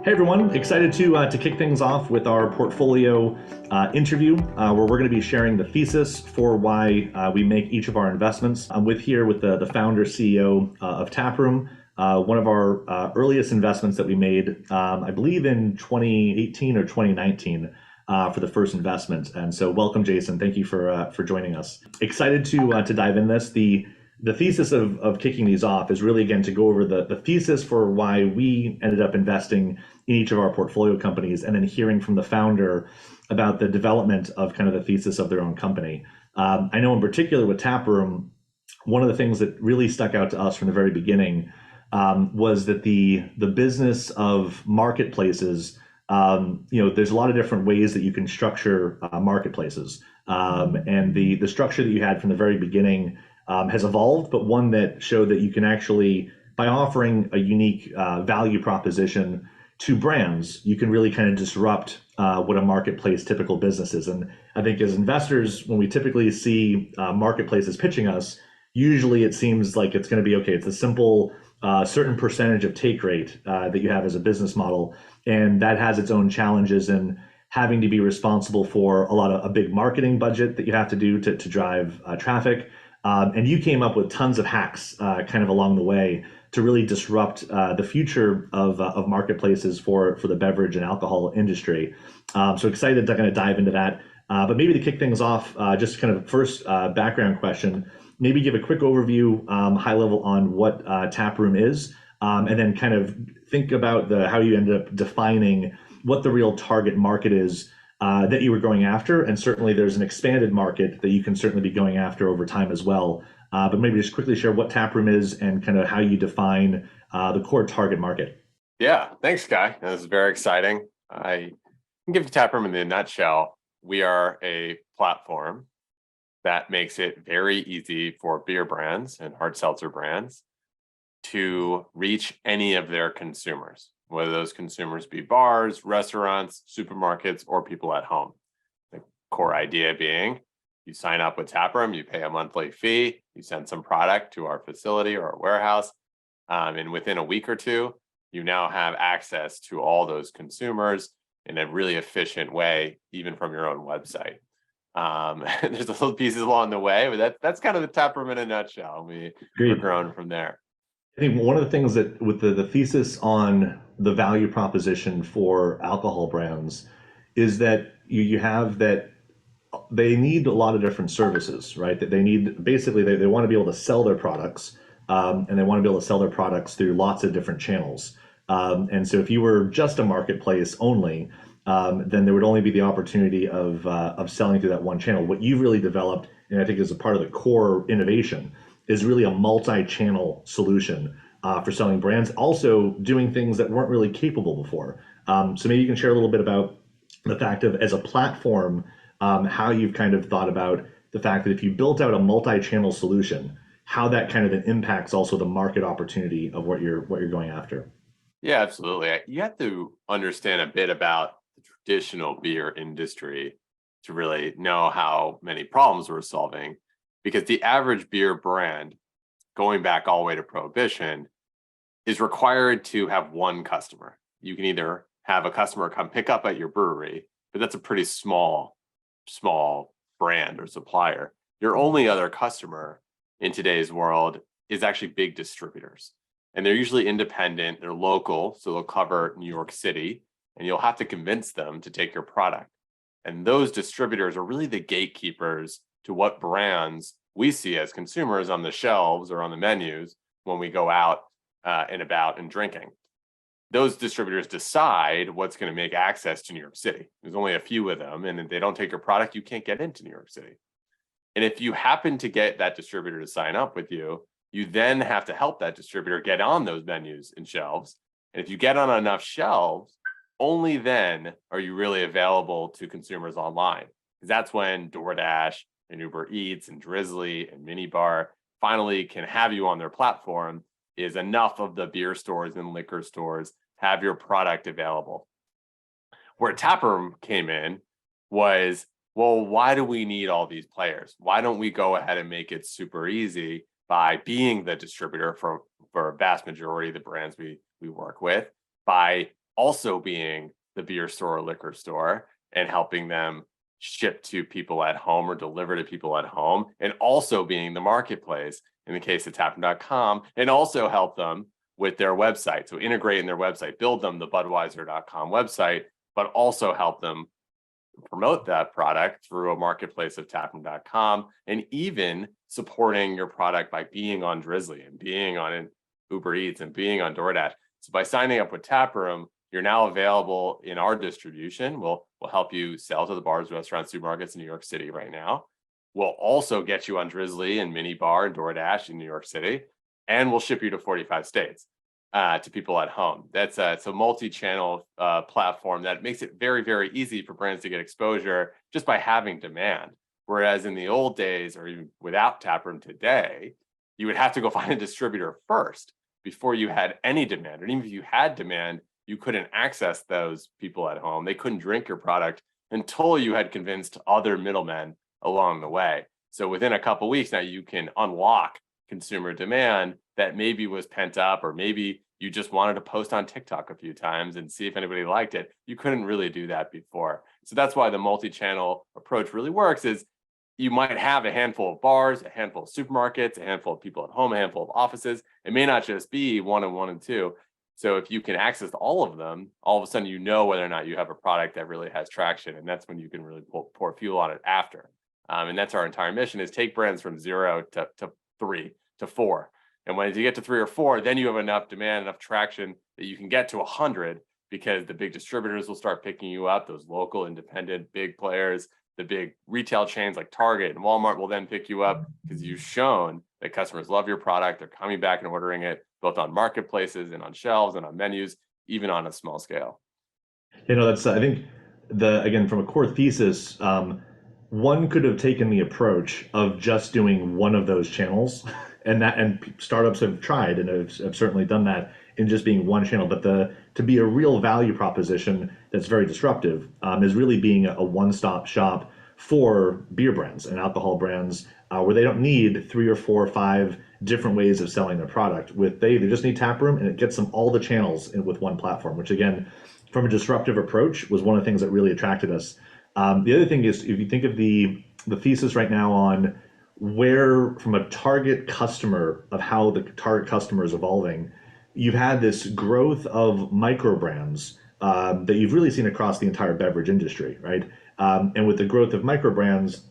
Hey everyone, excited to kick things off with our portfolio interview where we're going to be sharing the thesis for why we make each of our investments. I'm with the founder CEO of TapRm, one of our earliest investments that we made, I believe in 2018 or 2019. For the first investment, and so welcome, Jason. Thank you for joining us. Excited to dive in this. The thesis of kicking these off is really, again, to go over the thesis for why we ended up investing in each of our portfolio companies, and then hearing from the founder about the development of kind of the thesis of their own company. I know in particular with TapRm, one of the things that really stuck out to us from the very beginning was that the business of marketplaces, there's a lot of different ways that you can structure marketplaces. And the structure that you had from the very beginning has evolved, but one that showed that you can actually, by offering a unique value proposition to brands, you can really kind of disrupt what a marketplace typical business is. And I think as investors, when we typically see marketplaces pitching us, usually it seems like it's going to be, okay, it's a simple certain percentage of take rate that you have as a business model. And that has its own challenges in having to be responsible for a big marketing budget that you have to do to drive traffic. And you came up with tons of hacks kind of along the way to really disrupt the future of marketplaces for the beverage and alcohol industry. So excited to kind of dive into that. But maybe to kick things off, just kind of first background question, maybe give a quick overview, high level on what TapRm is, and then kind of think about how you ended up defining what the real target market is that you were going after. And certainly there's an expanded market that you can certainly be going after over time as well. But maybe just quickly share what TapRm is and kind of how you define the core target market. Yeah, thanks, Guy. This is very exciting. I can give TapRm in a nutshell. We are a platform that makes it very easy for beer brands and hard seltzer brands to reach any of their consumers, whether those consumers be bars, restaurants, supermarkets, or people at home. The core idea being you sign up with TapRm, you pay a monthly fee, you send some product to our facility or our warehouse, and within a week or two, you now have access to all those consumers in a really efficient way, even from your own website. There's little pieces along the way, but that's kind of the TapRm in a nutshell. We're growing from there. I think one of the things that with the thesis on the value proposition for alcohol brands is that you have that they need a lot of different services, right? That they need, basically, they want to be able to sell their products, and they want to be able to sell their products through lots of different channels. And so if you were just a marketplace only, then there would only be the opportunity of selling through that one channel. What you've really developed, and I think is a part of the core innovation, is really a multi-channel solution for selling brands, also doing things that weren't really capable before. So maybe you can share a little bit about the fact of, as a platform, how you've kind of thought about the fact that if you built out a multi-channel solution, how that kind of then impacts also the market opportunity of what you're going after. Yeah, absolutely. You have to understand a bit about the traditional beer industry to really know how many problems we're solving, because the average beer brand, going back all the way to Prohibition, is required to have one customer. You can either have a customer come pick up at your brewery, but that's a pretty small brand or supplier. Your only other customer in today's world is actually big distributors. And they're usually independent, they're local, so they'll cover New York City, and you'll have to convince them to take your product. And those distributors are really the gatekeepers to what brands we see as consumers on the shelves or on the menus when we go out and about and drinking. Those distributors decide what's going to make access to New York City. There's only a few of them, and if they don't take your product, you can't get into New York City. And if you happen to get that distributor to sign up with you, you then have to help that distributor get on those menus and shelves. And if you get on enough shelves, only then are you really available to consumers online. Because that's when DoorDash and Uber Eats and Drizzly and Minibar finally can have you on their platform, is enough of the beer stores and liquor stores have your product available. Where TapRm came in was, well, why do we need all these players? Why don't we go ahead and make it super easy by being the distributor for a vast majority of the brands we work with, by also being the beer store or liquor store and helping them ship to people at home or deliver to people at home, and also being the marketplace in the case of TapRm.com, and also help them with their website. So integrate in their website, build them the Budweiser.com website, but also help them promote that product through a marketplace of TapRm.com, and even supporting your product by being on Drizzly and being on Uber Eats and being on DoorDash. So by signing up with TapRm, you're now available in our distribution. We'll help you sell to the bars, restaurants, supermarkets in New York City right now. We'll also get you on Drizzly and Minibar and DoorDash in New York City, and we'll ship you to 45 states to people at home. It's a multi-channel platform that makes it very, very easy for brands to get exposure just by having demand. Whereas in the old days, or even without TapRm today, you would have to go find a distributor first before you had any demand. And even if you had demand, you couldn't access those people at home. They couldn't drink your product until you had convinced other middlemen along the way. So within a couple of weeks now, you can unlock consumer demand that maybe was pent up, or maybe you just wanted to post on TikTok a few times and see if anybody liked it. You couldn't really do that before. So that's why the multi-channel approach really works. Is you might have a handful of bars, a handful of supermarkets, a handful of people at home, a handful of offices. It may not just be one and two. So if you can access all of them, all of a sudden you know whether or not you have a product that really has traction, and that's when you can really pour fuel on it after. And that's our entire mission: is take brands from 0 to 3 to 4. And when you get to 3 or 4, then you have enough demand, enough traction that you can get to 100, because the big distributors will start picking you up. Those local, independent, big players, the big retail chains like Target and Walmart will then pick you up because you've shown that customers love your product. They're coming back and ordering it both on marketplaces and on shelves and on menus, even on a small scale. That's, I think, again, from a core thesis, one could have taken the approach of just doing one of those channels, and startups have tried and have certainly done that in just being one channel. But to be a real value proposition that's very disruptive is really being a one-stop shop for beer brands and alcohol brands, where they don't need 3 or 4 or 5 different ways of selling their product. They just need TapRm, and it gets them all the channels with one platform, which again, from a disruptive approach, was one of the things that really attracted us. The other thing is, if you think of the thesis right now on where, from a target customer, of how the target customer is evolving, you've had this growth of micro brands that you've really seen across the entire beverage industry, right? And with the growth of micro brands,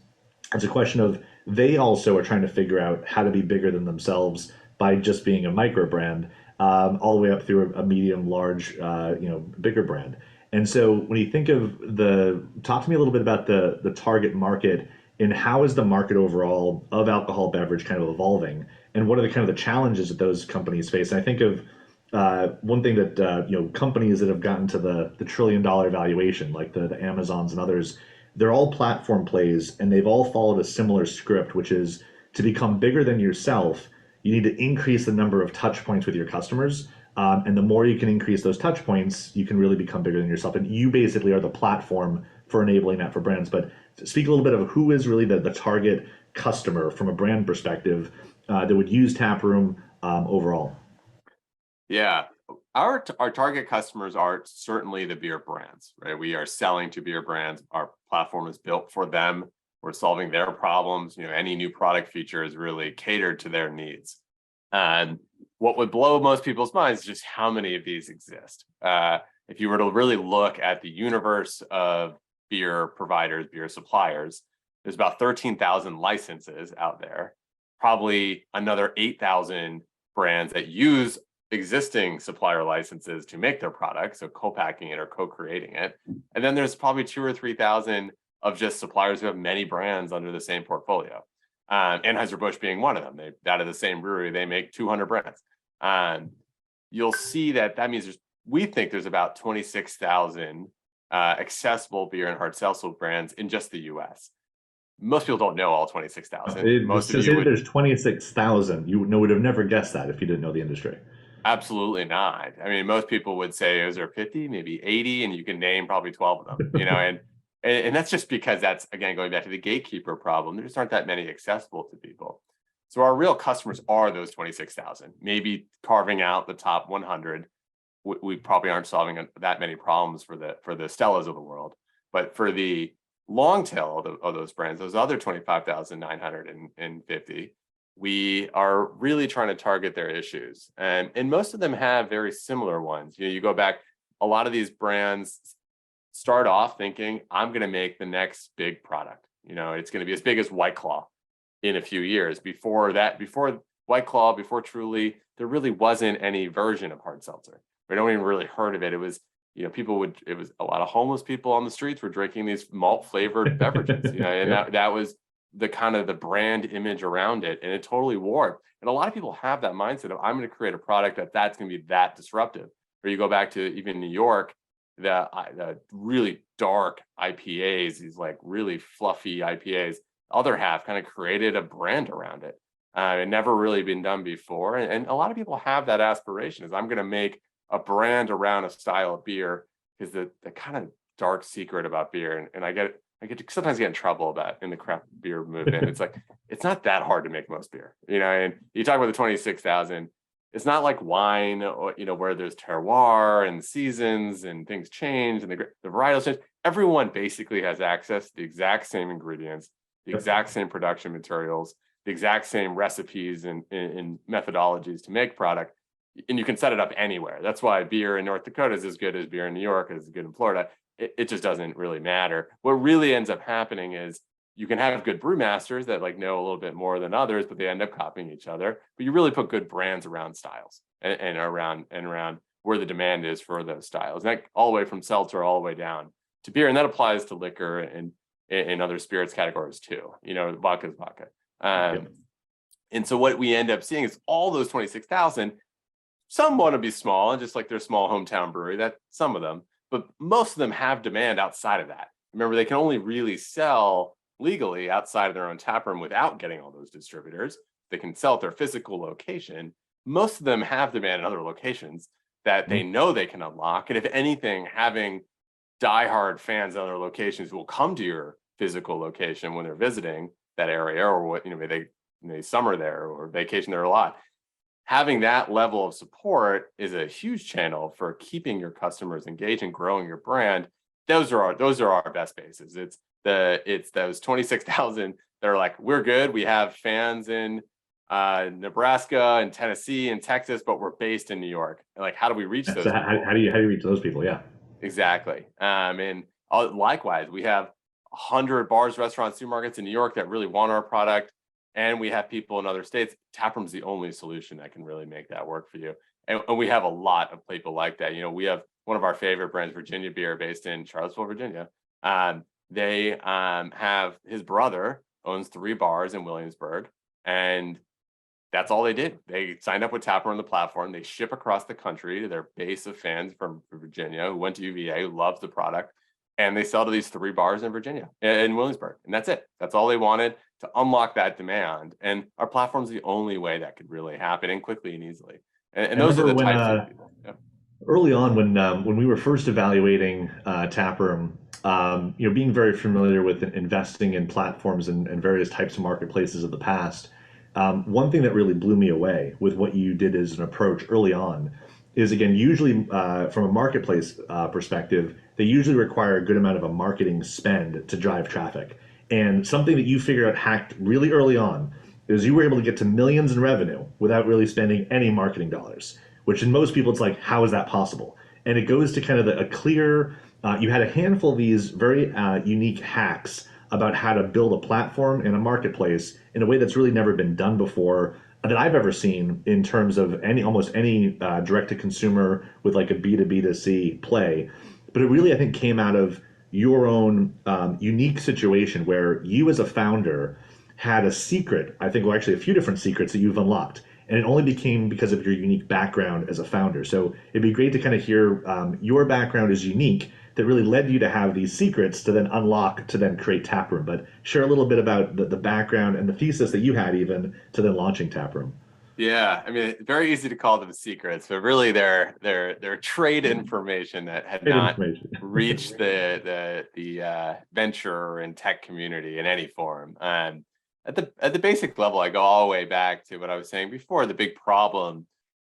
it's a question of they also are trying to figure out how to be bigger than themselves by just being a micro brand, all the way up through a medium, large, bigger brand. And so when you think of talk to me a little bit about the target market, and how is the market overall of alcohol beverage kind of evolving, and what are the kind of the challenges that those companies face? And I think of one thing that companies that have gotten to the $1 trillion valuation, like the Amazons and others, they're all platform plays, and they've all followed a similar script, which is to become bigger than yourself, you need to increase the number of touch points with your customers. And the more you can increase those touch points, you can really become bigger than yourself. And you basically are the platform for enabling that for brands. But speak a little bit of who is really the target customer from a brand perspective that would use TapRm overall. Yeah, our target customers are certainly the beer brands, right? We are selling to beer brands. Our platform is built for them. We're solving their problems. Any new product feature is really catered to their needs. And what would blow most people's minds is just how many of these exist. If you were to really look at the universe of beer providers, beer suppliers, there's about 13,000 licenses out there, probably another 8,000 brands that use existing supplier licenses to make their product, so co-packing it or co-creating it. And then there's probably 2,000 or 3,000 of just suppliers who have many brands under the same portfolio. Anheuser-Busch being one of them. Out of the same brewery, they make 200 brands. You'll see that means we think there's about 26,000 accessible beer and hard seltzer brands in just the U.S. Most people don't know all 26,000. Most of you there's 26,000. You would have never guessed that if you didn't know the industry. Absolutely not. I mean, most people would say, is there 50, maybe 80, and you can name probably 12 of them, and that's just because that's, again, going back to the gatekeeper problem. There just aren't that many accessible to people. So our real customers are those 26,000, maybe carving out the top 100. we probably aren't solving that many problems for the Stellas of the world. But for the long tail of those brands, those other 25,950, we are really trying to target their issues. And most of them have very similar ones. You go back, a lot of these brands start off thinking, I'm going to make the next big product. It's going to be as big as White Claw in a few years. Before White Claw, before Truly, there really wasn't any version of hard seltzer. We don't even really heard of it. It was, it was a lot of homeless people on the streets were drinking these malt flavored beverages, and that was the kind of the brand image around it. And it totally warped. And a lot of people have that mindset of, I'm going to create a product that's going to be that disruptive. Or you go back to even New York, the really dark IPAs, these like really fluffy IPAs, other half kind of created a brand around it. It never really been done before. And a lot of people have that aspiration, is I'm going to make a brand around a style of beer, because the kind of dark secret about beer, and I get to sometimes get in trouble about in the craft beer movement. It's like, it's not that hard to make most beer, and you talk about the 26,000, it's not like wine, or, where there's terroir and seasons and things change and the varietals change. Everyone basically has access to the exact same ingredients, the exact same production materials, the exact same recipes and methodologies to make product. And you can set it up anywhere. That's why beer in North Dakota is as good as beer in New York, as good in Florida. It just doesn't really matter. What really ends up happening is you can have good brewmasters that like know a little bit more than others, but they end up copying each other. But you really put good brands around styles and around where the demand is for those styles. And that all the way from seltzer all the way down to beer. And that applies to liquor and other spirits categories too. Vodka is vodka. And so what we end up seeing is all those 26,000, some want to be small and just like their small hometown brewery, that some of them, but most of them have demand outside of that. Remember, they can only really sell legally outside of their own taproom without getting all those distributors. They can sell at their physical location. Most of them have demand in other locations that they know they can unlock. And if anything, having diehard fans in other locations who will come to your physical location when they're visiting that area, or what, they summer there or vacation there a lot. Having that level of support is a huge channel for keeping your customers engaged and growing your brand. Those are our best bases. It's those 26,000 that are like, we're good. We have fans in Nebraska and Tennessee and Texas, but we're based in New York. And like, how do we reach those? So how do you reach those people? Yeah, exactly. And likewise, we have 100 bars, restaurants, supermarkets in New York that really want our product. And we have people in other states. TapRm's the only solution that can really make that work for you. And we have a lot of people like that. We have one of our favorite brands, Virginia Beer, based in Charlottesville, Virginia. They have, his brother owns 3 bars in Williamsburg, and that's all they did. They signed up with TapRm on the platform. They ship across the country to their base of fans from Virginia who went to UVA, who loves the product. And they sell to these 3 bars in Virginia, in Williamsburg. And that's it. That's all they wanted, to unlock that demand. And our platform's the only way that could really happen, and quickly and easily. And those are the types of people. Yeah. Early on, when we were first evaluating TapRm, being very familiar with investing in platforms and various types of marketplaces of the past, one thing that really blew me away with what you did as an approach early on is, again, usually from a marketplace perspective, they usually require a good amount of a marketing spend to drive traffic. And something that you figured out hacked really early on is you were able to get to millions in revenue without really spending any marketing dollars, which in most people, it's like, how is that possible? And it goes to kind of a clear, you had a handful of these very unique hacks about how to build a platform and a marketplace in a way that's really never been done before, that I've ever seen in terms of almost any direct to consumer with like a B2B2C play. But it really, I think, came out of your own unique situation where you as a founder had a secret, I think, well, actually a few different secrets that you've unlocked. And it only became because of your unique background as a founder. So it'd be great to kind of hear your background is unique, that really led you to have these secrets to then unlock, to then create TapRm. But share a little bit about the background and the thesis that you had even to then launching TapRm. Yeah, I mean, very easy to call them secrets, but really they're trade information that had not reached the venture and tech community in any form. At the basic level, I go all the way back to what I was saying before. The big problem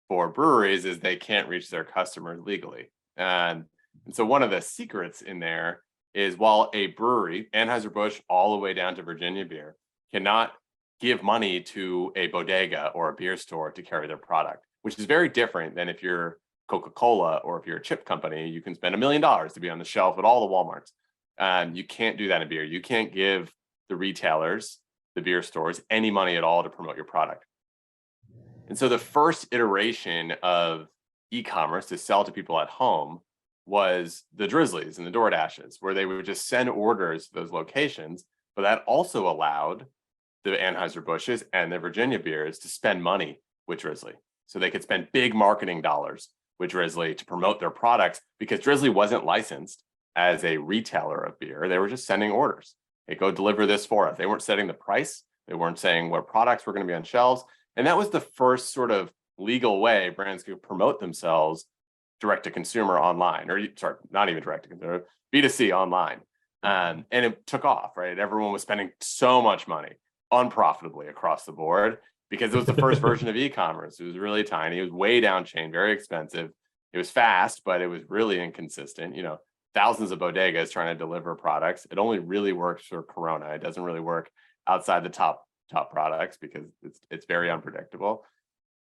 for breweries is they can't reach their customers legally. And so one of the secrets in there is while a brewery, Anheuser-Busch all the way down to Virginia Beer, cannot give money to a bodega or a beer store to carry their product, which is very different than if you're Coca-Cola or if you're a chip company, you can spend $1 million to be on the shelf at all the Walmarts. You can't do that in beer. You can't give the retailers, the beer stores, any money at all to promote your product. And so the first iteration of e-commerce to sell to people at home was the Drizzlies and the DoorDashes, where they would just send orders to those locations. But that also allowed the Anheuser-Busch's and the Virginia beers to spend money with Drizzly. So they could spend big marketing dollars with Drizzly to promote their products, because Drizzly wasn't licensed as a retailer of beer. They were just sending orders. Hey, go deliver this for us. They weren't setting the price. They weren't saying what products were going to be on shelves. And that was the first sort of legal way brands could promote themselves direct to consumer online, or sorry, not even direct to consumer, B2C online. And it took off, right? Everyone was spending so much money unprofitably across the board because it was the first version of e-commerce. It was really tiny. It was way down chain, very expensive. It was fast, but it was really inconsistent. You know, thousands of bodegas trying to deliver products. It only really works for Corona. It doesn't really work outside the top products because it's very unpredictable.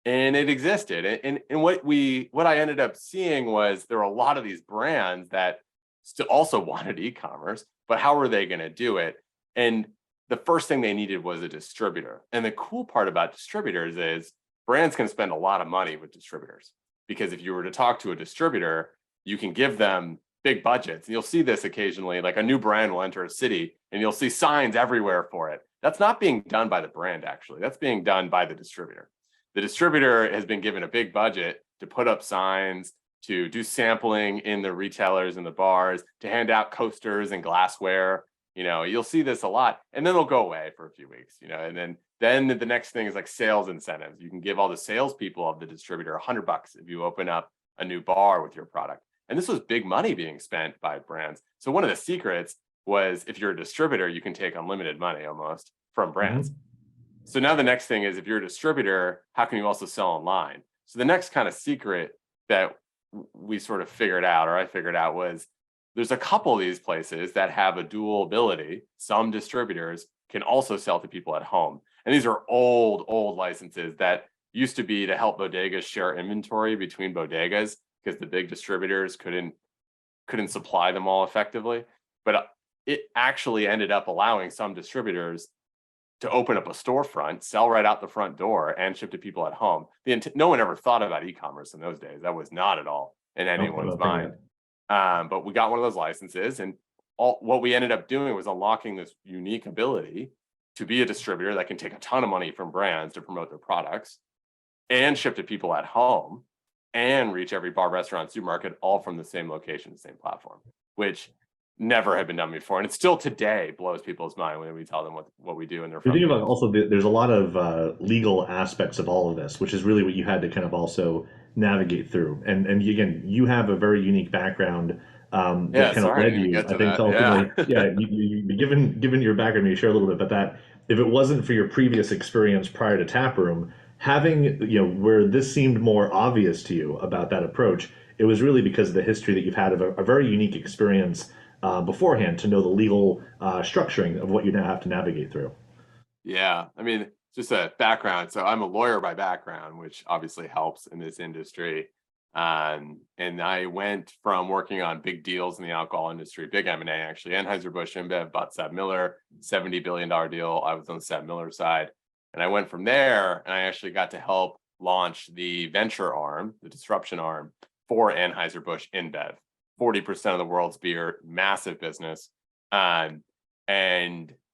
And it existed. And what I ended up seeing was there were a lot of these brands that still also wanted e-commerce, but how were they going to do it? And the first thing they needed was a distributor. And the cool part about distributors is brands can spend a lot of money with distributors, because if you were to talk to a distributor, you can give them big budgets. And you'll see this occasionally, like a new brand will enter a city and you'll see signs everywhere for it. That's not being done by the brand, actually. That's being done by the distributor. The distributor has been given a big budget to put up signs, to do sampling in the retailers and the bars, to hand out coasters and glassware. You know, you'll see this a lot, and then it'll go away for a few weeks, you know, and then the next thing is like sales incentives. You can give all the salespeople of the distributor $100 if you open up a new bar with your product. And this was big money being spent by brands. So one of the secrets was if you're a distributor, you can take unlimited money almost from brands. Mm-hmm. So now the next thing is, if you're a distributor, how can you also sell online? So the next kind of secret that we sort of figured out, or I figured out, was there's a couple of these places that have a dual ability. Some distributors can also sell to people at home. And these are old licenses that used to be to help bodegas share inventory between bodegas, because the big distributors couldn't supply them all effectively. But it actually ended up allowing some distributors to open up a storefront, sell right out the front door, and ship to people at home. No one ever thought about e-commerce in those days. That was not at all in anyone's mind. But we got one of those licenses, and what we ended up doing was unlocking this unique ability to be a distributor that can take a ton of money from brands to promote their products and ship to people at home and reach every bar, restaurant, supermarket, all from the same location, the same platform, which never had been done before. And it still today blows people's mind when we tell them what we do. And they're thinking about also, there's a lot of legal aspects of all of this, which is really what you had to kind of also navigate through. And again, you have a very unique background that kind of led you, I think, to ultimately, given your background, maybe share a little bit about that. If it wasn't for your previous experience prior to TapRm, having, where this seemed more obvious to you about that approach, it was really because of the history that you've had of a very unique experience beforehand to know the legal structuring of what you now have to navigate through. Yeah, I mean, just a background. So I'm a lawyer by background, which obviously helps in this industry. And I went from working on big deals in the alcohol industry, big M&A actually. Anheuser-Busch InBev bought SABMiller, $70 billion deal. I was on the SABMiller side. And I went from there, and I actually got to help launch the venture arm, the disruption arm for Anheuser-Busch InBev. 40% of the world's beer, massive business. And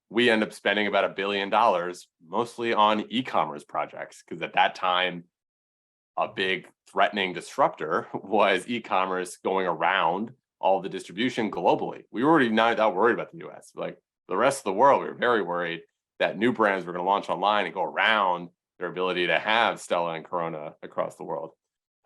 we end up spending about $1 billion, mostly on e-commerce projects, because at that time, a big threatening disruptor was e-commerce going around all the distribution globally. We were already not that worried about the US. Like the rest of the world, we were very worried that new brands were going to launch online and go around their ability to have Stella and Corona across the world.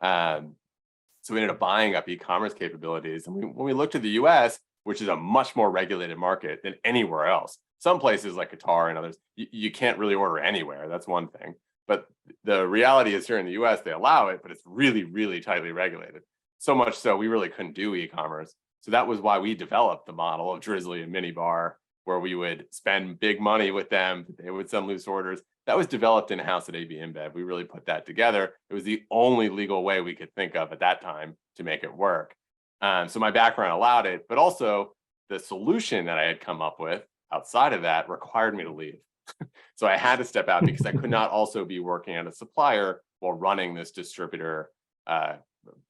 So we ended up buying up e-commerce capabilities. And when we looked at the US, which is a much more regulated market than anywhere else, some places like Qatar and others, you can't really order anywhere. That's one thing. But the reality is here in the US, they allow it, but it's really, really tightly regulated. So much so we really couldn't do e-commerce. So that was why we developed the model of Drizzly and Minibar, where we would spend big money with them. They would send loose orders. That was developed in-house at AB InBev. We really put that together. It was the only legal way we could think of at that time to make it work. So my background allowed it, but also the solution that I had come up with outside of that required me to leave. So I had to step out because I could not also be working at a supplier while running this distributor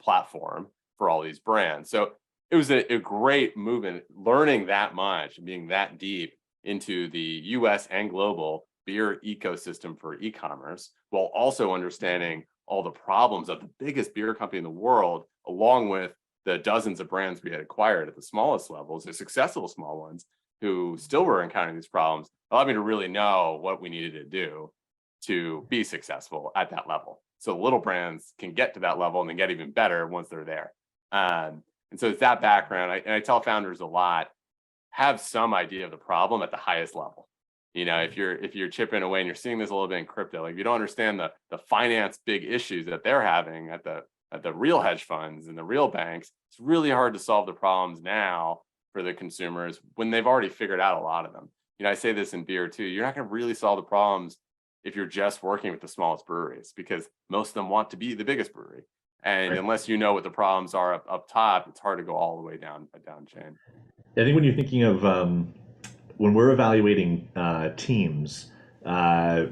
platform for all these brands. So it was a great movement, learning that much and being that deep into the US and global beer ecosystem for e-commerce, while also understanding all the problems of the biggest beer company in the world, along with the dozens of brands we had acquired at the smallest levels, the successful small ones who still were encountering these problems, allowed me to really know what we needed to do to be successful at that level. So little brands can get to that level and then get even better once they're there. And so it's that background. I tell founders a lot, have some idea of the problem at the highest level. You know, if you're chipping away and you're seeing this a little bit in crypto, like if you don't understand the finance big issues that they're having at the real hedge funds and the real banks, it's really hard to solve the problems now for the consumers when they've already figured out a lot of them. You know, I say this in beer too. You're not going to really solve the problems if you're just working with the smallest breweries, because most of them want to be the biggest brewery. And Right. unless you know what the problems are up top, it's hard to go all the way down chain. I think when you're thinking of when we're evaluating teams,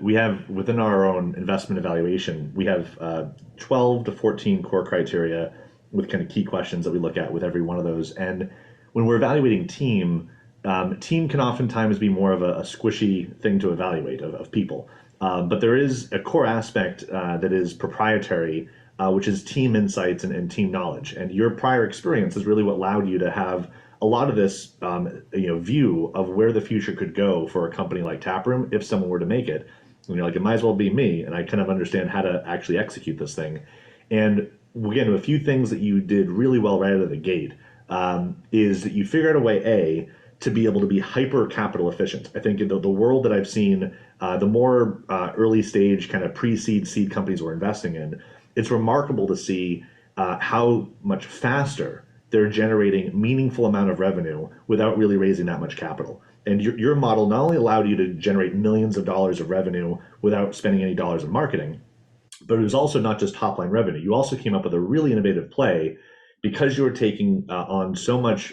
we have within our own investment evaluation, we have 12 to 14 core criteria with kind of key questions that we look at with every one of those. And when we're evaluating team can oftentimes be more of a squishy thing to evaluate of people. But there is a core aspect that is proprietary, which is team insights and team knowledge. And your prior experience is really what allowed you to have a lot of this view of where the future could go for a company like TapRm if someone were to make it. And you're like, it might as well be me, and I kind of understand how to actually execute this thing. And again, a few things that you did really well right out of the gate is that you figure out a way to be able to be hyper capital efficient. I think in the world that I've seen, the more early stage kind of pre-seed seed companies we're investing in, it's remarkable to see how much faster they're generating meaningful amount of revenue without really raising that much capital. And your model not only allowed you to generate millions of dollars of revenue without spending any dollars in marketing, but it was also not just top line revenue. You also came up with a really innovative play because you were taking on so much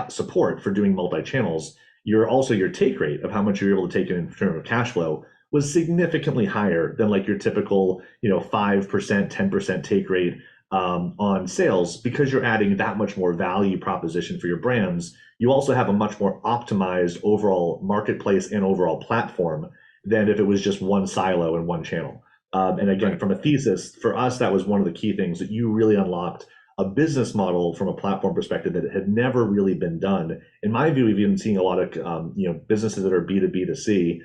support for doing multi-channels. Your take rate of how much you're able to take in terms of cash flow was significantly higher than like your typical 5%, 10% take rate on sales, because you're adding that much more value proposition for your brands. You also have a much more optimized overall marketplace and overall platform than if it was just one silo and one channel. And again, Right. from a thesis, for us, that was one of the key things that you really unlocked a business model from a platform perspective that had never really been done. In my view, we've even seen a lot of businesses that are B2B to C.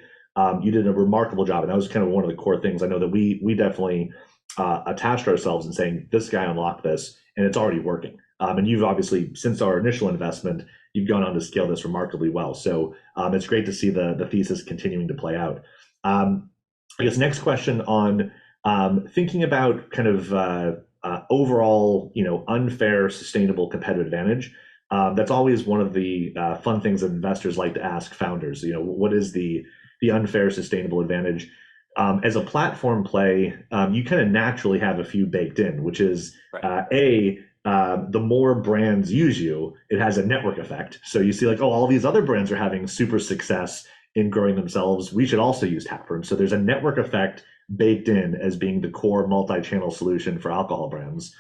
You did a remarkable job, and that was kind of one of the core things. I know that we definitely attached ourselves in saying this guy unlocked this, and it's already working. And you've obviously, since our initial investment, you've gone on to scale this remarkably well. So it's great to see the thesis continuing to play out. I guess next question on thinking about kind of overall, unfair, sustainable competitive advantage. That's always one of the fun things that investors like to ask founders. What is the unfair, sustainable advantage? As a platform play, you kind of naturally have a few baked in, which is Right. the more brands use you, it has a network effect. So you see like, oh, all these other brands are having super success in growing themselves. We should also use TapRm. So there's a network effect baked in as being the core multi-channel solution for alcohol brands.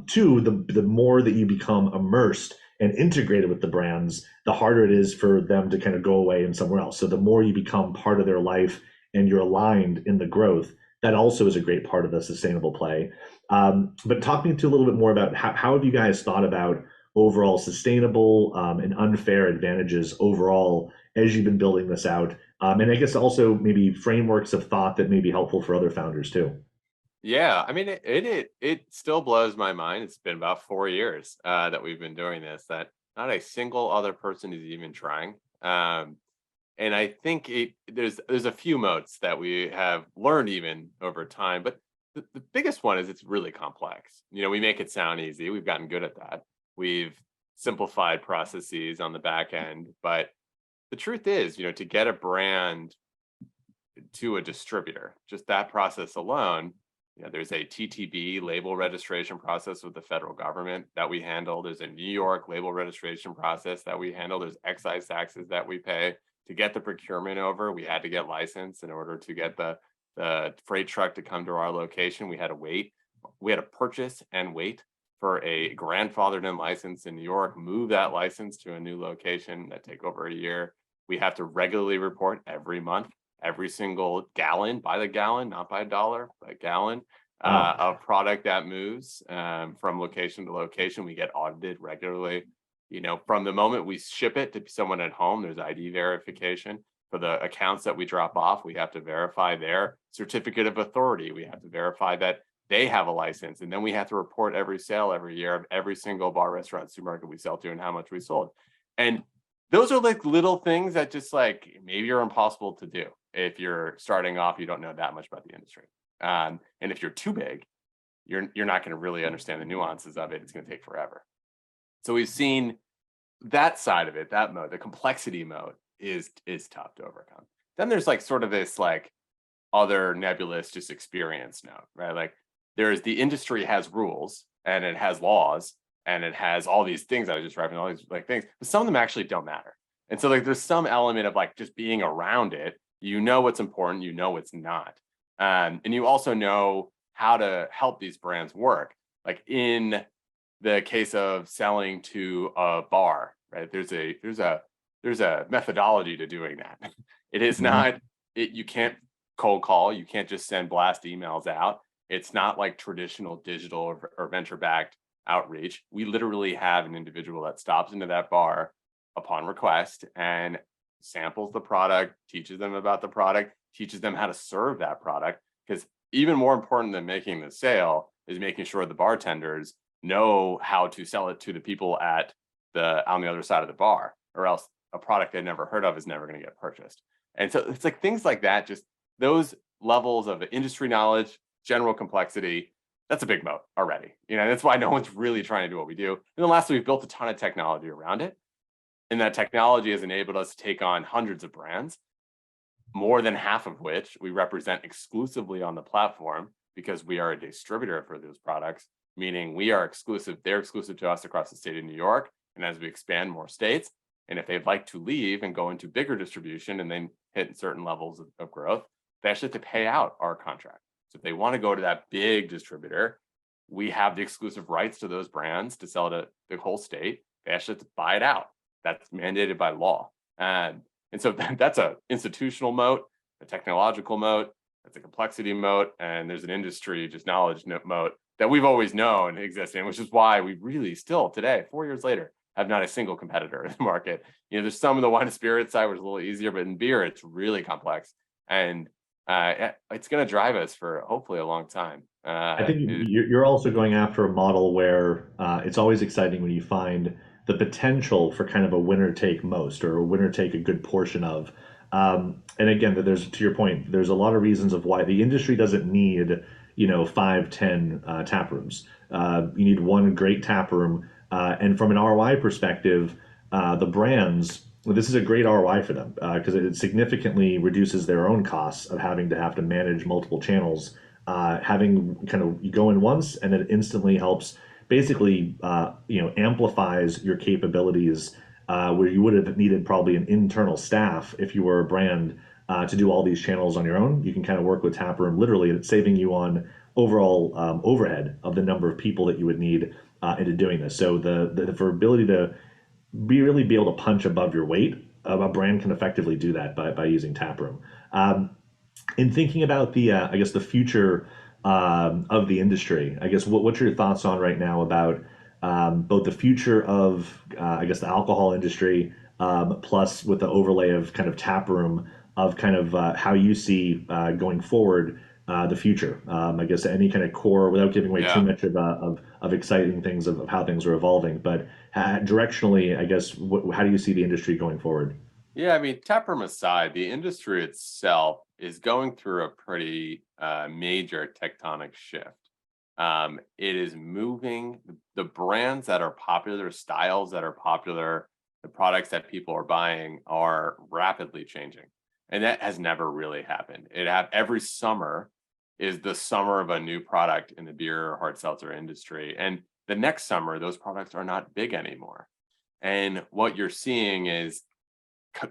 Two, the more that you become immersed and integrated with the brands, the harder it is for them to kind of go away and somewhere else. So the more you become part of their life and you're aligned in the growth, that also is a great part of the sustainable play. But talk me to a little bit more about how have you guys thought about overall sustainable and unfair advantages overall as you've been building this out? And I guess also maybe frameworks of thought that may be helpful for other founders too. Yeah, I mean, it still blows my mind. It's been about 4 years that we've been doing this, that not a single other person is even trying. And I think there's a few moats that we have learned even over time, but the biggest one is it's really complex. We make it sound easy. We've gotten good at that. We've simplified processes on the back end, but the truth is, to get a brand to a distributor, just that process alone, there's a TTB label registration process with the federal government that we handle. There's a New York label registration process that we handle. There's excise taxes that we pay. To get the procurement over, we had to get licensed in order to get the freight truck to come to our location. We had to wait. We had to purchase and wait for a grandfathered in license in New York, move that license to a new location that take over a year. We have to regularly report every month, every single gallon, by the gallon, not by dollar, by gallon, Wow. of product that moves from location to location. We get audited regularly. From the moment we ship it to someone at home, there's ID verification. For the accounts that we drop off, we have to verify their certificate of authority. We have to verify that they have a license. And then we have to report every sale every year of every single bar, restaurant, supermarket we sell to and how much we sold. And those are like little things that just like maybe are impossible to do. If you're starting off, you don't know that much about the industry. And if you're too big, you're not going to really understand the nuances of it. It's going to take forever. So we've seen that side of it, that mode, the complexity mode is tough to overcome. Then there's like sort of this like other nebulous just experience node, right? Like there's the industry has rules and it has laws and it has all these things that I just referenced, all these like things, but some of them actually don't matter. And so like there's some element of like just being around it, what's important, what's not. And you also know how to help these brands work. Like in the case of selling to a bar, right? There's a methodology to doing that. It is not, you can't cold call, you can't just send blast emails out. It's not like traditional digital or venture-backed outreach. We literally have an individual that stops into that bar upon request and samples the product, teaches them about the product, teaches them how to serve that product. Because even more important than making the sale is making sure the bartenders know how to sell it to the people on the other side of the bar, or else a product they never heard of is never going to get purchased. And so it's like things like that, just those levels of industry knowledge, general complexity, that's a big moat already. That's why no one's really trying to do what we do. And then lastly, we've built a ton of technology around it. And that technology has enabled us to take on hundreds of brands, more than half of which we represent exclusively on the platform because we are a distributor for those products, meaning we are exclusive, they're exclusive to us across the state of New York. And as we expand more states, and if they'd like to leave and go into bigger distribution and then hit certain levels of growth, they actually have to pay out our contract. So if they want to go to that big distributor, we have the exclusive rights to those brands to sell to the whole state. They actually have to buy it out. That's mandated by law. And so that's an institutional moat, a technological moat, that's a complexity moat, and there's an industry just knowledge moat that we've always known existing, which is why we really still today, 4 years later, have not a single competitor in the market. There's some of the wine and spirit side was a little easier, but in beer, it's really complex. And it's going to drive us for hopefully a long time. I think you're also going after a model where it's always exciting when you find the potential for kind of a winner take most or a winner take a good portion of. And again, there's to your point, there's a lot of reasons of why the industry doesn't need 5, 10 tap rooms. You need one great tap room, and from an ROI perspective, the brands. Well, this is a great ROI for them because it significantly reduces their own costs of having to manage multiple channels. Having kind of you go in once and it instantly helps basically amplifies your capabilities where you would have needed probably an internal staff if you were a brand to do all these channels on your own. You can kind of work with TapRm literally, and it's saving you on overall overhead of the number of people that you would need into doing this. So the for ability to really be able to punch above your weight, a brand can effectively do that by using TapRm. In thinking about the I guess the future of the industry, I guess what's your thoughts on right now about both the future of I guess the alcohol industry plus with the overlay of kind of TapRm of kind of how you see going forward the future. I guess any kind of core without giving away too much of exciting things of how things are evolving, but directionally, I guess how do you see the industry going forward? Yeah, I mean, TapRm aside, the industry itself is going through a pretty major tectonic shift. It is moving the brands that are popular, styles that are popular, the products that people are buying are rapidly changing, and that has never really happened. Every summer is the summer of a new product in the beer or hard seltzer industry, and the next summer those products are not big anymore. And what you're seeing is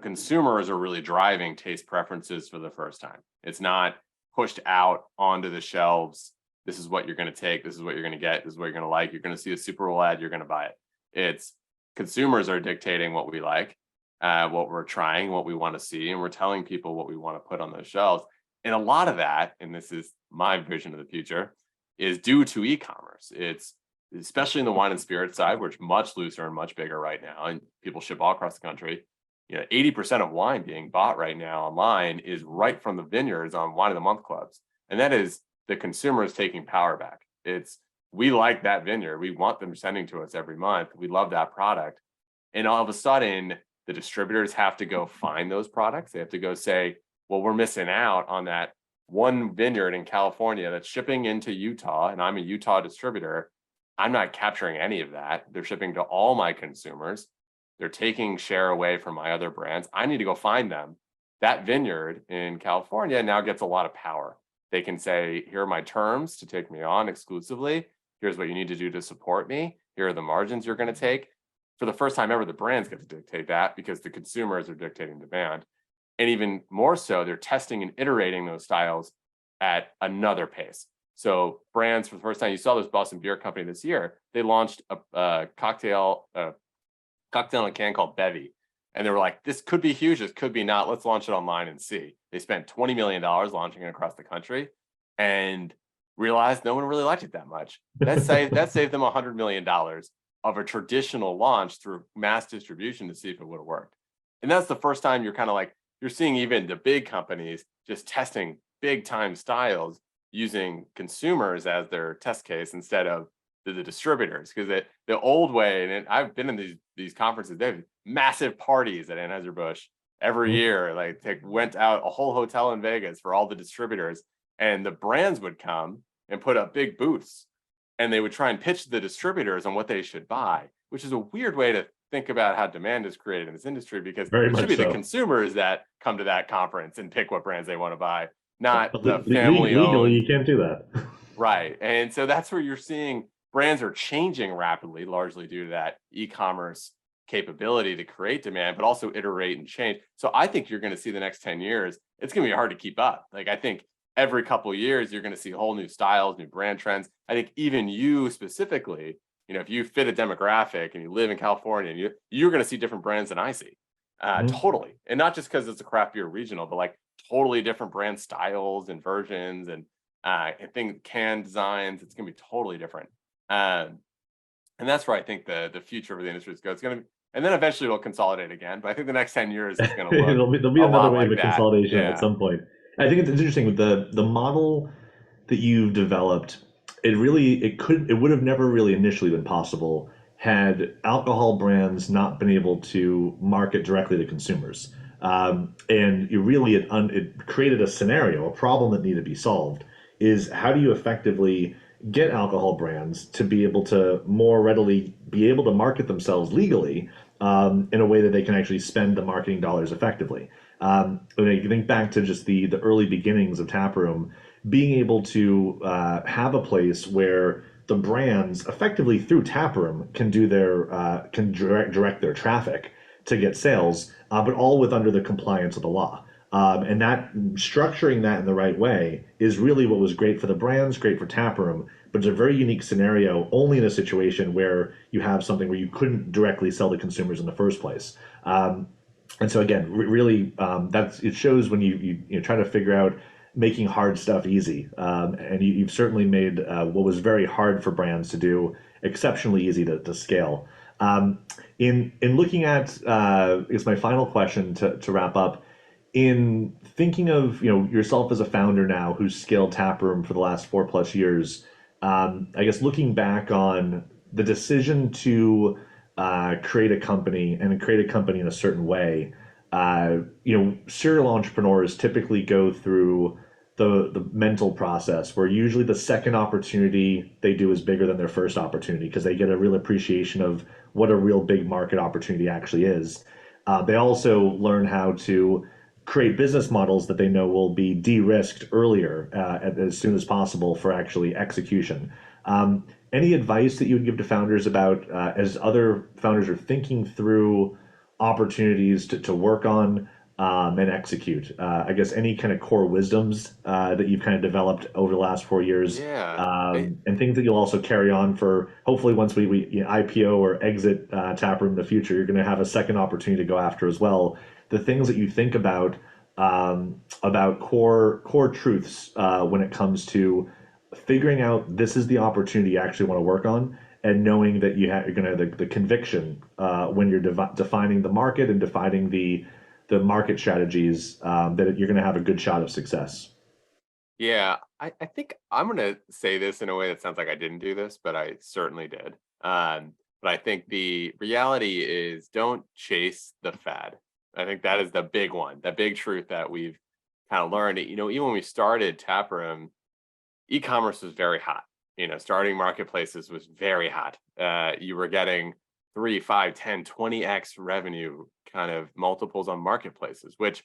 consumers are really driving taste preferences for the first time. It's not pushed out onto the shelves. This is what you're going to take. This is what you're going to get. This is what you're going to like. You're going to see a Super Bowl ad. You're going to buy it. It's consumers are dictating what we like, what we're trying, what we want to see, and we're telling people what we want to put on those shelves. And a lot of that, and this is my vision of the future, is due to e-commerce. It's especially in the wine and spirit side, which is much looser and much bigger right now, and people ship all across the country. 80% of wine being bought right now online is right from the vineyards on wine of the month clubs. And that is the consumers taking power back. We like that vineyard. We want them sending to us every month. We love that product. And all of a sudden, the distributors have to go find those products. They have to go say, well, we're missing out on that one vineyard in California that's shipping into Utah, and I'm a Utah distributor. I'm not capturing any of that. They're shipping to all my consumers. They're taking share away from my other brands. I need to go find them. That vineyard in California now gets a lot of power. They can say, here are my terms to take me on exclusively. Here's what you need to do to support me. Here are the margins you're going to take. For the first time ever, the brands get to dictate that because the consumers are dictating demand. And even more so, they're testing and iterating those styles at another pace. So brands, for the first time, you saw this Boston Beer Company this year, they launched a cocktail in a can called Bevy. And they were like, this could be huge, this could be not. Let's launch it online and see. They spent $20 million launching it across the country and realized no one really liked it that much. That saved them $100 million of a traditional launch through mass distribution to see if it would have worked. And that's the first time you're seeing even the big companies just testing big time styles using consumers as their test case instead of the distributors, because the old way, and I've been in these conferences, they have massive parties at Anheuser-Busch every year. Like they went out a whole hotel in Vegas for all the distributors, and the brands would come and put up big booths, and they would try and pitch the distributors on what they should buy, which is a weird way to think about how demand is created in this industry, because Very it should much be the so. consumers that come to that conference and pick what brands they want to buy, not But the legally, family-owned. you can't do that. Right. And so that's where you're seeing brands are changing rapidly, largely due to that e-commerce capability to create demand, but also iterate and change. So I think you're going to see the next 10 years, it's going to be hard to keep up. Like I think every couple of years, you're going to see whole new styles, new brand trends. I think even you specifically, if you fit a demographic and you live in California, and you're going to see different brands than I see. Totally. And not just because it's a craft beer regional, but like totally different brand styles and versions and can designs. It's going to be totally different. And that's where I think the future of the industry is going. It's going to be, and then eventually it'll consolidate again. But I think the next 10 years is going to look There'll be a another lot wave like of that. consolidation at Yeah. some point. I think it's interesting with the model that you've developed. It would have never really initially been possible had alcohol brands not been able to market directly to consumers. And it created a scenario, a problem that needed to be solved. Is how do you effectively get alcohol brands to be able to more readily be able to market themselves legally in a way that they can actually spend the marketing dollars effectively. When you think back to just the early beginnings of Taproom, being able to have a place where the brands effectively through Taproom can do can direct their traffic to get sales, but all with under the compliance of the law. And that structuring that in the right way is really what was great for the brands, great for Taproom, but it's a very unique scenario only in a situation where you have something where you couldn't directly sell to consumers in the first place. And so again, really, it shows when you try to figure out making hard stuff easy. And you've certainly made what was very hard for brands to do exceptionally easy to scale. In looking at, I guess my final question to wrap up, in thinking of yourself as a founder now who's scaled Taproom for the last 4+ years, I guess looking back on the decision to create a company and create a company in a certain way, serial entrepreneurs typically go through the mental process where usually the second opportunity they do is bigger than their first opportunity because they get a real appreciation of what a real big market opportunity actually is. They also learn how to create business models that they know will be de-risked earlier, as soon as possible for actually execution. Any advice that you would give to founders about, as other founders are thinking through opportunities to work on, and execute? I guess any kind of core wisdoms that you've kind of developed over the last 4 years, Yeah. I, and things that you'll also carry on for hopefully once we IPO or exit TapRm in the future, you're going to have a second opportunity to go after as well. The things that you think about core truths when it comes to figuring out this is the opportunity you actually want to work on, and knowing that you're going to have the conviction when you're defining the market and defining the market strategies, that you're going to have a good shot of success. yeah, I think I'm gonna say this in a way that sounds like I didn't do this, but I certainly did. But I think the reality is don't chase the fad. I think that is the big one, the big truth that we've kind of learned. Even when we started Taproom, e-commerce was very hot. Starting marketplaces was very hot. You were getting 3, 5, 10, 20x revenue kind of multiples on marketplaces, which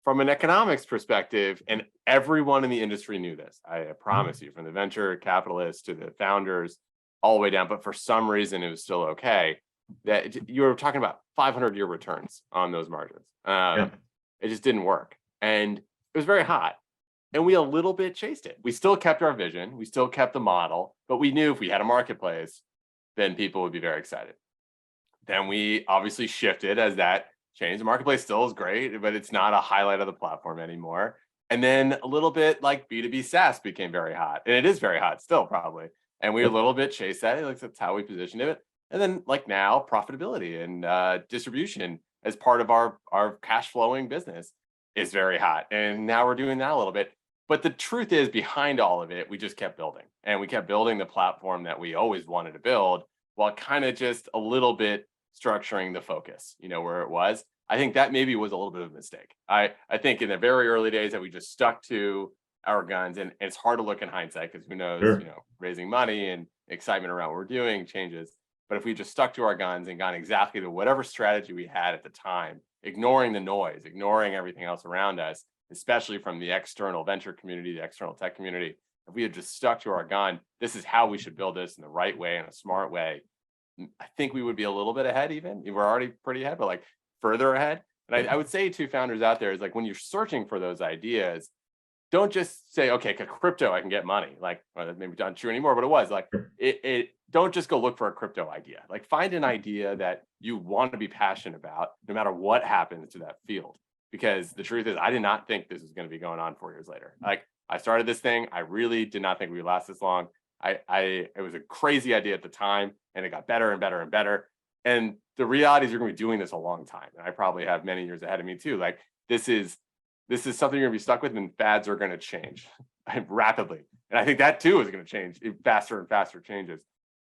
from an economics perspective, and everyone in the industry knew this, I promise you, from the venture capitalists to the founders, all the way down. But for some reason, it was still okay. That you were talking about 500-year returns on those margins. Yeah. It just didn't work, and it was very hot. And we a little bit chased it. We still kept our vision, we still kept the model, but we knew if we had a marketplace, then people would be very excited. Then we obviously shifted as that changed. The marketplace still is great, but it's not a highlight of the platform anymore. And then a little bit like B2B SaaS became very hot. And it is very hot still, probably. And we a Yep. little bit chased that. Like that's how we positioned it. And then like now, profitability and distribution as part of our cash flowing business is very hot. And now we're doing that a little bit. But the truth is, behind all of it, we just kept building. And we kept building the platform that we always wanted to build while kind of just a little bit structuring the focus, where it was. I think that maybe was a little bit of a mistake. I think in the very early days that we just stuck to our guns, and it's hard to look in hindsight because who knows, Sure. raising money and excitement around what we're doing changes. But if we just stuck to our guns and gone exactly to whatever strategy we had at the time, ignoring the noise, ignoring everything else around us, especially from the external venture community, the external tech community, if we had just stuck to our gun, this is how we should build this in the right way, in a smart way, I think we would be a little bit ahead even. We're already pretty ahead, but like further ahead. And I would say to founders out there is like when you're searching for those ideas, don't just say, okay, crypto, I can get money. Like, well, that maybe not true anymore, but it was like it don't just go look for a crypto idea. Like find an idea that you want to be passionate about, no matter what happens to that field. Because the truth is, I did not think this was going to be going on 4 years later. Like I started this thing, I really did not think we would last this long. It was a crazy idea at the time, and it got better and better and better. And the reality is, you're going to be doing this a long time, and I probably have many years ahead of me too. Like this is something you're going to be stuck with, and fads are going to change rapidly. And I think that too is going to change faster and faster changes.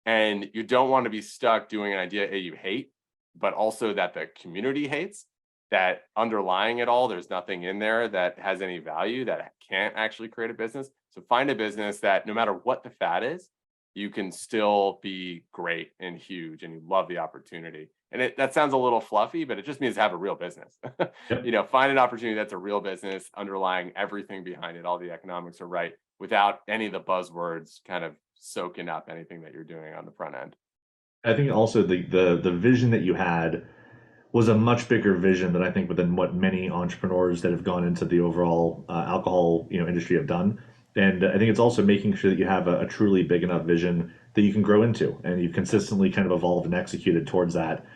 And you don't want to be stuck doing an idea you hate, but also that the community hates. That underlying it all, there's nothing in there that has any value, that can't actually create a business. So find a business that no matter what the fad is, you can still be great and huge and you love the opportunity. And that sounds a little fluffy, but it just means have a real business. Yep. Find an opportunity that's a real business, underlying everything behind it, all the economics are right, without any of the buzzwords kind of soaking up anything that you're doing on the front end. I think also the vision that you had was a much bigger vision than I think than what many entrepreneurs that have gone into the overall alcohol industry have done. And I think it's also making sure that you have a truly big enough vision that you can grow into, and you've Yeah. consistently kind of evolved and executed towards that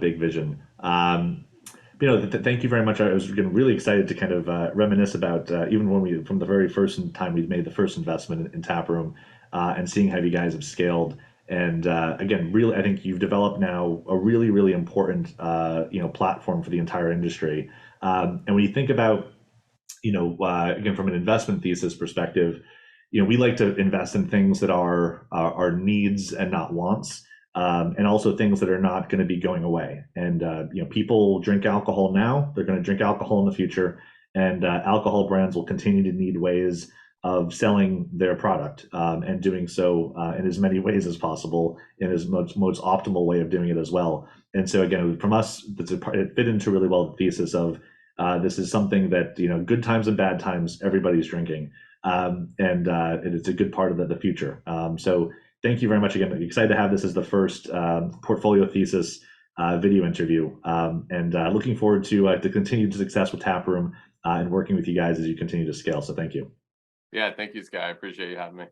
big vision. Thank you very much. I was getting really excited to kind of reminisce about even when from the very first time we made the first investment in Taproom, and seeing how you guys have scaled. And again, really, I think you've developed now a really, really important platform for the entire industry. And when you think about again, from an investment thesis perspective, we like to invest in things that are needs and not wants. and also things that are not going to be going away. And people drink alcohol now; they're going to drink alcohol in the future, and alcohol brands will continue to need ways of selling their product and doing so in as many ways as possible, in as most optimal way of doing it as well. And so again, from us, it fit into really well the thesis of this is something that good times and bad times, everybody's drinking, and it's a good part of the future. So thank you very much again. I'm excited to have this as the first portfolio thesis video interview, and looking forward to continued success with TapRm and working with you guys as you continue to scale. So thank you. Yeah, thank you, Sky. I appreciate you having me.